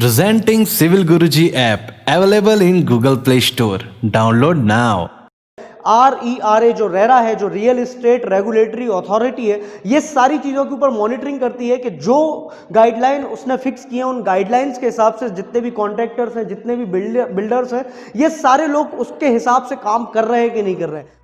Presenting Civil Guruji app available in Google Play Store. Download now. RERA जो RERA है, जो real estate regulatory authority है, ये सारी चीज़ों के ऊपर मॉनिटरिंग करती है कि जो गाइडलाइन उसने फिक्स किए उन गाइडलाइंस के हिसाब से जितने भी कॉन्ट्रैक्टर्स हैं, जितने भी बिल्डर्स हैं, ये सारे लोग उसके हिसाब से काम कर रहे हैं कि नहीं कर रहे हैं।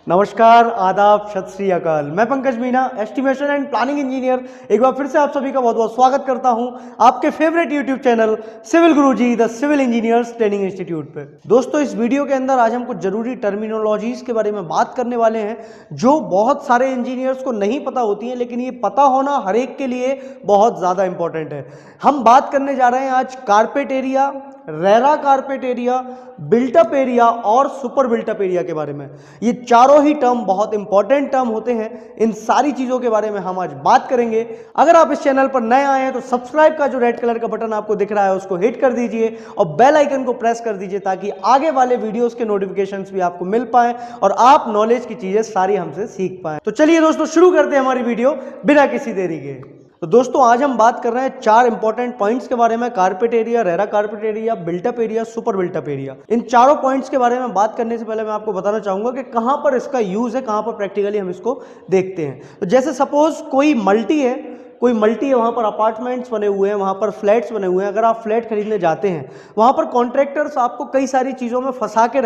नमस्कार, आदाब, सत श्री अकाल। मैं Pankaj Meena, estimation and planning engineer, एक बार फिर से आप सभी का बहुत बहुत स्वागत करता हूं आपके favourite YouTube channel civil Guruji the civil engineers training institute पे। दोस्तों, इस वीडियो के अंदर आज हम कुछ जरूरी टर्मिनोलॉजीज के बारे में बात करने वाले हैं जो बहुत सारे इंजीनियर्स को नहीं पता होती हैं, लेकिन ये पता होना हर एक के लिए बहुत ज़्यादा इंपॉर्टेंट है। हम बात करने जा रहे हैं आज carpet area, RERA carpet area, built up area और सुपर बिल्टअप एरिया के बारे में। ये चारों ही टर्म बहुत इंपॉर्टेंट टर्म होते हैं। इन सारी चीज़ों के बारे में हम आज बात करेंगे। अगर आप इस चैनल पर नए आए हैं तो सब्सक्राइब का जो रेड कलर का बटन आपको दिख रहा है उसको हिट कर दीजिए और बेल आइकन को प्रेस कर दीजिए ताकि आगे वाले वीडियोस के नोटिफिकेशंस भी आपको मिल पाए और आप नॉलेज की चीज़ें सारी हमसे सीख पाएं। तो चलिए दोस्तों, शुरू करते हैं हमारी वीडियो बिना किसी देरी के। तो दोस्तों, आज हम बात कर रहे हैं चार इंपॉर्टेंट पॉइंट्स के बारे में: carpet area, RERA carpet area, built up area, super built up area. इन चारों पॉइंट्स के बारे में बात करने से पहले मैं आपको बताना चाहूंगा कि कहां पर इसका यूज है, कहां पर प्रैक्टिकली हम इसको देखते हैं। तो जैसे सपोज कोई मल्टी है, वहां पर अपार्टमेंट्स बने हुए हैं, वहां पर फ्लैट्स बने हुए हैं। अगर आप फ्लैट खरीदने जाते हैं, वहां पर कॉन्ट्रैक्टर्स आपको कई सारी चीज़ों में फंसा के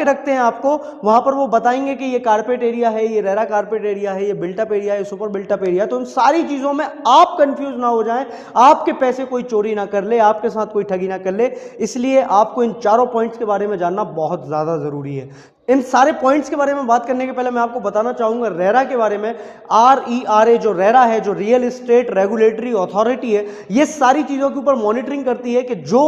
रखते हैं, आपको वहां पर वो बताएंगे कि ये कारपेट एरिया है, ये रेरा कारपेट एरिया है, ये बिल्टअप एरिया है, सुपर बिल्टअप एरिया। तो उन सारी चीजों में आप कंफ्यूज ना हो जाएं, आपके पैसे कोई चोरी ना कर ले, आपके साथ कोई ठगी ना कर ले। इसलिए आपको इन चारों पॉइंट्स के बारे में जानना बहुत ज्यादा जरूरी है। इन सारे पॉइंट्स के बारे में बात करने के पहले मैं आपको बताना चाहूंगा रेरा के बारे में। RERA जो रेरा है, जो रियल एस्टेट रेगुलेटरी अथॉरिटी है, ये सारी चीज़ों के ऊपर मॉनिटरिंग करती है कि जो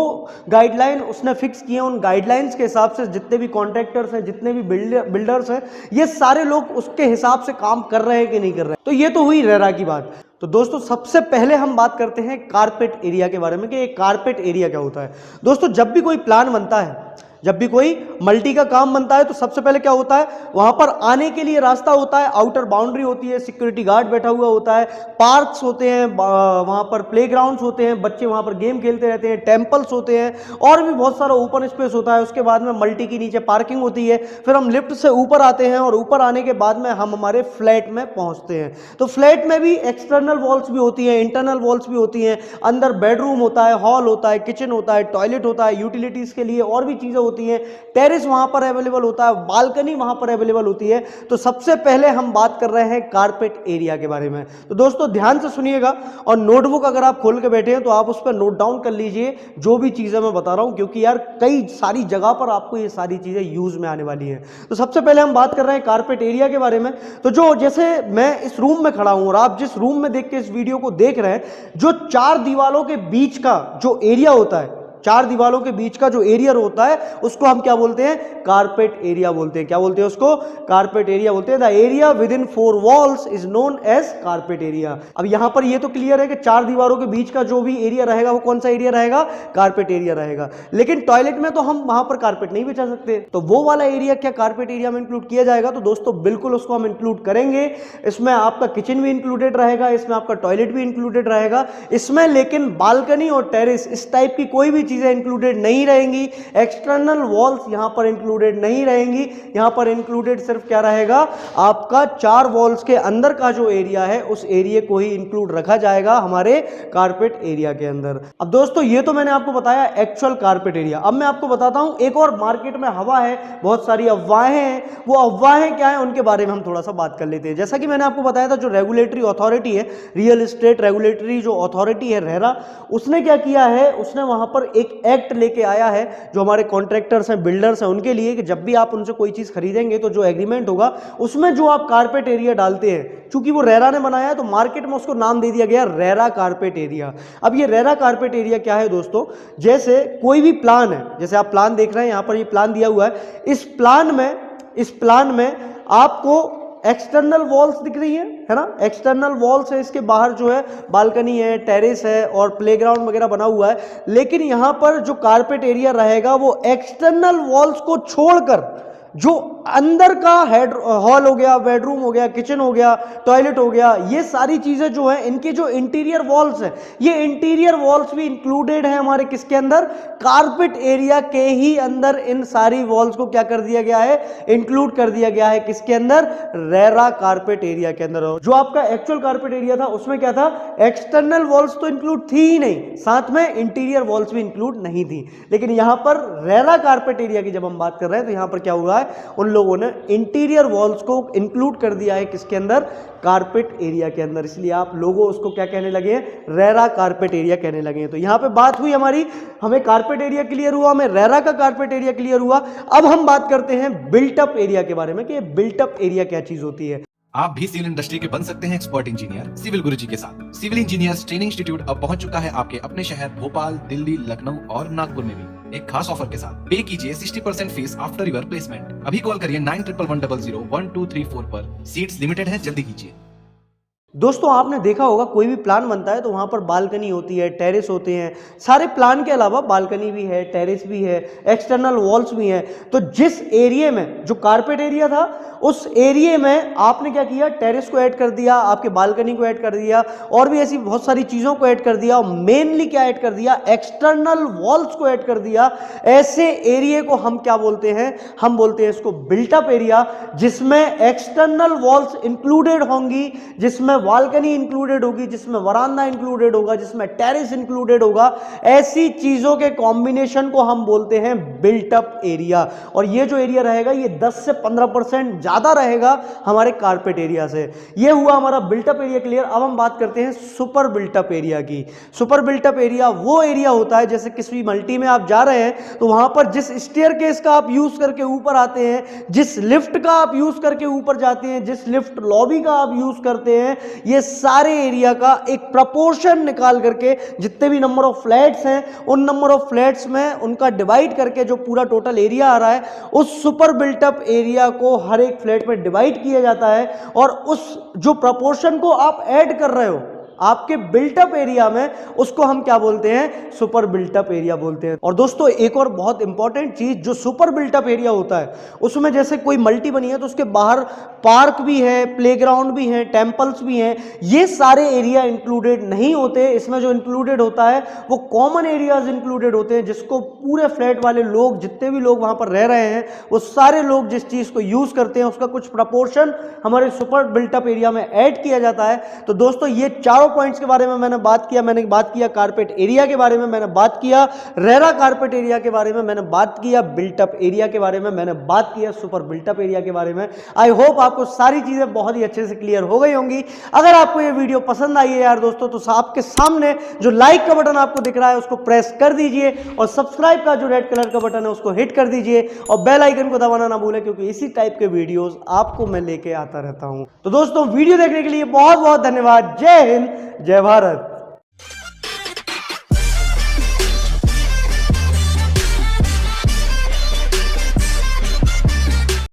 गाइडलाइन उसने फिक्स किए उन गाइडलाइंस के हिसाब से जितने भी कॉन्ट्रैक्टर्स हैं, जितने भी बिल्डर्स हैं, ये सारे लोग उसके हिसाब से काम कर रहे हैं कि नहीं कर रहे हैं। तो ये तो हुई रेरा की बात। तो दोस्तों, सबसे पहले हम बात करते हैं कारपेट एरिया के बारे में कि ये कारपेट एरिया क्या होता है। दोस्तों, जब भी कोई प्लान बनता है, जब भी कोई मल्टी का काम बनता है, तो सबसे पहले क्या होता है, वहां पर आने के लिए रास्ता होता है, आउटर बाउंड्री होती है, सिक्योरिटी गार्ड बैठा हुआ होता है, पार्क्स होते हैं, वहां पर प्लेग्राउंड्स होते हैं, बच्चे वहां पर गेम खेलते रहते हैं, टेम्पल्स होते हैं और भी बहुत सारा ओपन स्पेस होता है। उसके बाद में मल्टी के नीचे पार्किंग होती है। फिर हम लिफ्ट से ऊपर आते हैं और ऊपर आने के बाद में हम हमारे फ्लैट में पहुंचते हैं। तो फ्लैट में भी एक्सटर्नल वॉल्स भी होती हैं, इंटरनल वॉल्स भी होती हैं। अंदर बेडरूम होता है, हॉल होता है, किचन होता है, टॉयलेट होता है, यूटिलिटीज के लिए और भी चीजें होती हैं, टेरेस वहां पर अवेलेबल होता है, बालकनी वहां पर अवेलेबल होती है। तो सबसे पहले हम बात कर रहे हैं कारपेट एरिया के बारे में। तो दोस्तों, ध्यान से सुनिएगा और नोटबुक अगर आप खोल के बैठे हैं तो आप उस पर नोट डाउन कर लीजिए जो भी चीजें मैं बता रहा हूं, क्योंकि यार कई सारी जगह पर आपको ये सारी चीजें यूज में आने वाली हैं। तो सबसे पहले हम बात कर रहे हैं कारपेट एरिया के बारे में। तो जो जैसे मैं इस रूम में खड़ा हूं और आप जिस रूम में देख के इस वीडियो को देख रहे हैं, जो चार दीवारों के बीच का जो एरिया होता है, चार दीवारों के बीच का जो एरिया होता है, उसको हम क्या बोलते हैं, कारपेट एरिया बोलते हैं। क्या बोलते हैं उसको? कारपेट एरिया बोलते हैं। The area within 4 walls is known as carpet area. अब यहां पर ये तो क्लियर है कि चार दीवारों के बीच का जो भी एरिया रहेगा वो कौन सा एरिया रहेगा? कारपेट एरिया रहेगा। लेकिन टॉयलेट में तो हम वहां पर कारपेट नहीं बिछा सकते, तो वो वाला एरिया क्या कारपेट एरिया में इंक्लूड किया जाएगा? तो दोस्तों, बिल्कुल उसको हम इंक्लूड करेंगे। इसमें आपका किचन भी इंक्लूडेड रहेगा, इसमें आपका टॉयलेट भी इंक्लूडेड रहेगा, इसमें लेकिन बालकनी और टेरेस इस टाइप की कोई भी चीजें इंक्लूडेड नहीं रहेंगी। एक्सटर्नल वॉल्स यहां पर इंक्लूडेड नहीं रहेंगी। यहां पर इंक्लूडेड सिर्फ क्या रहेगा, आपका चार वॉल्स के अंदर का जो एरिया है उस एरिया को ही इंक्लूड रखा जाएगा हमारे कारपेट एरिया के अंदर। अब दोस्तों, ये तो मैंने आपको बताया एक्चुअल कारपेट एरिया। अब मैं आपको बताता हूं, एक और मार्केट में हवा है, बहुत सारी अफवाहें हैं। वो अफवाहें क्या है, उनके बारे में हम थोड़ा सा बात कर लेते हैं। जैसा कि मैंने आपको बताया था, जो रेगुलेटरी अथॉरिटी है, रियल एस्टेट रेगुलेटरी जो अथॉरिटी है रेरा, उसने क्या किया है, उसने वहां पर एक एक्ट लेके आया है जो हमारे कॉन्ट्रैक्टर्स हैं, बिल्डर्स हैं, उनके लिए कि जब भी आप उनसे कोई चीज खरीदेंगे तो जो एग्रीमेंट होगा उसमें जो आप कारपेट एरिया डालते हैं, चूंकि वो रेरा ने बनाया है तो मार्केट में उसको नाम दे दिया गया रेरा कारपेट एरिया। अब ये रेरा कारपेट एरिया क्या है दोस्तों, जैसे कोई भी प्लान है, जैसे आप प्लान देख रहे हैं, यहां पर ये प्लान दिया हुआ है, इस प्लान में आपको एक्सटर्नल वॉल्स दिख रही है ना, एक्सटर्नल वॉल्स है, इसके बाहर जो है बालकनी है, टेरेस है और प्लेग्राउंड वगैरह बना हुआ है। लेकिन यहां पर जो कारपेट एरिया रहेगा वो एक्सटर्नल वॉल्स को छोड़कर जो अंदर का हेड हॉल हो गया, बेडरूम हो गया, किचन हो गया, टॉयलेट हो गया, ये सारी चीजें जो है इनके जो इंटीरियर वॉल्स है, ये इंटीरियर वॉल्स भी इंक्लूडेड है हमारे किसके अंदर, कारपेट एरिया के ही अंदर। इन सारी वॉल्स को क्या कर दिया गया है, इंक्लूड कर दिया गया है किसके अंदर, रेरा कारपेट एरिया के अंदर। जो आपका एक्चुअल कारपेट एरिया था उसमें क्या था, एक्सटर्नल वॉल्स तो इंक्लूड थी ही नहीं, साथ में इंटीरियर वॉल्स भी इंक्लूड नहीं थी। लेकिन यहां पर रेरा कारपेट एरिया की जब हम बात कर रहे हैं तो यहां पर क्या हुआ है, उन लोगों ने इंटीरियर वॉल्स को इंक्लूड कर दिया है किसके अंदर, कारपेट एरिया के अंदर। इसलिए आप लोगों उसको क्या कहने लगे हैं, रेरा कारपेट एरिया कहने लगे हैं। तो यहां पे बात हुई हमारी, हमें कारपेट एरिया क्लियर हुआ, हमें रेरा का कारपेट एरिया क्लियर हुआ। अब हम बात करते हैं बिल्टअप एरिया के बारे में कि बिल्टअप एरिया क्या चीज होती है। आप भी सिविल इंडस्ट्री के बन सकते हैं एक्सपर्ट इंजीनियर सिविल गुरुजी के साथ। सिविल इंजीनियर्स ट्रेनिंग इंस्टीट्यूट अब पहुंच चुका है आपके अपने शहर भोपाल, दिल्ली, लखनऊ और नागपुर में भी, एक खास ऑफर के साथ। पे कीजिए 60% फीस आफ्टर योर प्लेसमेंट। अभी कॉल करिए 9111001234 पर। सीट्स लिमिटेड है, जल्दी कीजिए। दोस्तों आपने देखा होगा कोई भी प्लान बनता है तो वहां पर बालकनी होती है, टेरेस होते हैं, सारे प्लान के अलावा बालकनी भी है, टेरेस भी है, एक्सटर्नल वॉल्स भी हैं। तो जिस एरिया में जो कारपेट एरिया था उस एरिया में आपने क्या किया, टेरेस को ऐड कर दिया, आपके बालकनी को ऐड कर दिया और भी ऐसी बहुत सारी चीजों को ऐड कर दिया। मेनली क्या ऐड कर दिया, एक्सटर्नल वॉल्स को ऐड कर दिया। ऐसे एरिया को हम क्या बोलते हैं, हम बोलते हैं इसको बिल्टअप एरिया, जिसमें एक्सटर्नल वॉल्स इंक्लूडेड होंगी, जिसमें बालकनी इंक्लूडेड होगी, जिसमें वरांडा इंक्लूडेड होगा, जिसमें टेरेस इंक्लूडेड होगा। ऐसी चीजों के कॉम्बिनेशन को हम बोलते हैं बिल्टअप एरिया। और ये जो एरिया रहेगा ये 10 से 15% ज्यादा रहेगा हमारे कारपेट एरिया से। ये हुआ हमारा बिल्टअप एरिया क्लियर। अब हम बात करते हैं सुपर बिल्टअप एरिया की। सुपर बिल्टअप एरिया वो एरिया होता है जैसे किसी मल्टी में आप जा रहे हैं तो वहां पर जिस स्टेयरकेस का आप यूज करके ऊपर आते हैं, जिस लिफ्ट का आप यूज करके ऊपर जाते हैं, जिस लिफ्ट लॉबी का आप यूज करते हैं, ये सारे एरिया का एक प्रपोर्शन निकाल करके जितने भी नंबर ऑफ फ्लैट्स हैं उन नंबर ऑफ फ्लैट्स में उनका डिवाइड करके जो पूरा टोटल एरिया आ रहा है उस सुपर बिल्टअप एरिया को हर एक फ्लैट में डिवाइड किया जाता है। और उस जो प्रपोर्शन को आप ऐड कर रहे हो आपके बिल्टअप एरिया में, उसको हम क्या बोलते हैं, सुपर बिल्टअप एरिया बोलते हैं। और दोस्तों एक और बहुत इंपॉर्टेंट चीज, जो सुपर बिल्टअप एरिया होता है उसमें जैसे कोई मल्टी बनी है तो उसके बाहर पार्क भी है, प्लेग्राउंड भी है, टेम्पल्स भी हैं, ये सारे एरिया इंक्लूडेड नहीं होते। इसमें जो इंक्लूडेड होता है वो कॉमन एरियाज इंक्लूडेड होते हैं, जिसको पूरे फ्लैट वाले लोग, जितने भी लोग वहां पर रह रहे हैं, वो सारे लोग जिस चीज को यूज करते हैं उसका कुछ प्रपोर्शन हमारे सुपर बिल्टअप एरिया में ऐड किया जाता है। तो दोस्तों ये चारों पॉइंट्स के बारे में मैंने बात किया। मैंने बात किया कारपेट एरिया के बारे में, मैंने बात किया रेरा कारपेट एरिया के बारे में, मैंने बात किया बिल्टअप एरिया के बारे में, मैंने बात किया सुपर बिल्टअप एरिया के बारे में। आई होप आपको सारी चीजें बहुत ही अच्छे से क्लियर हो गई होंगी। अगर आपको ये वीडियो पसंद आई है यार दोस्तों, तो आपके सामने जो लाइक का बटन आपको दिख रहा है उसको प्रेस कर दीजिए और सब्सक्राइब का जो रेड कलर का बटन है उसको हिट कर दीजिए और बेल आइकन को दबाना ना भूलें, क्योंकि इसी टाइप के वीडियोस आपको मैं लेके आता रहता हूं। तो दोस्तों वीडियो देखने के लिए बहुत बहुत धन्यवाद। जय हिंद, जय भारत।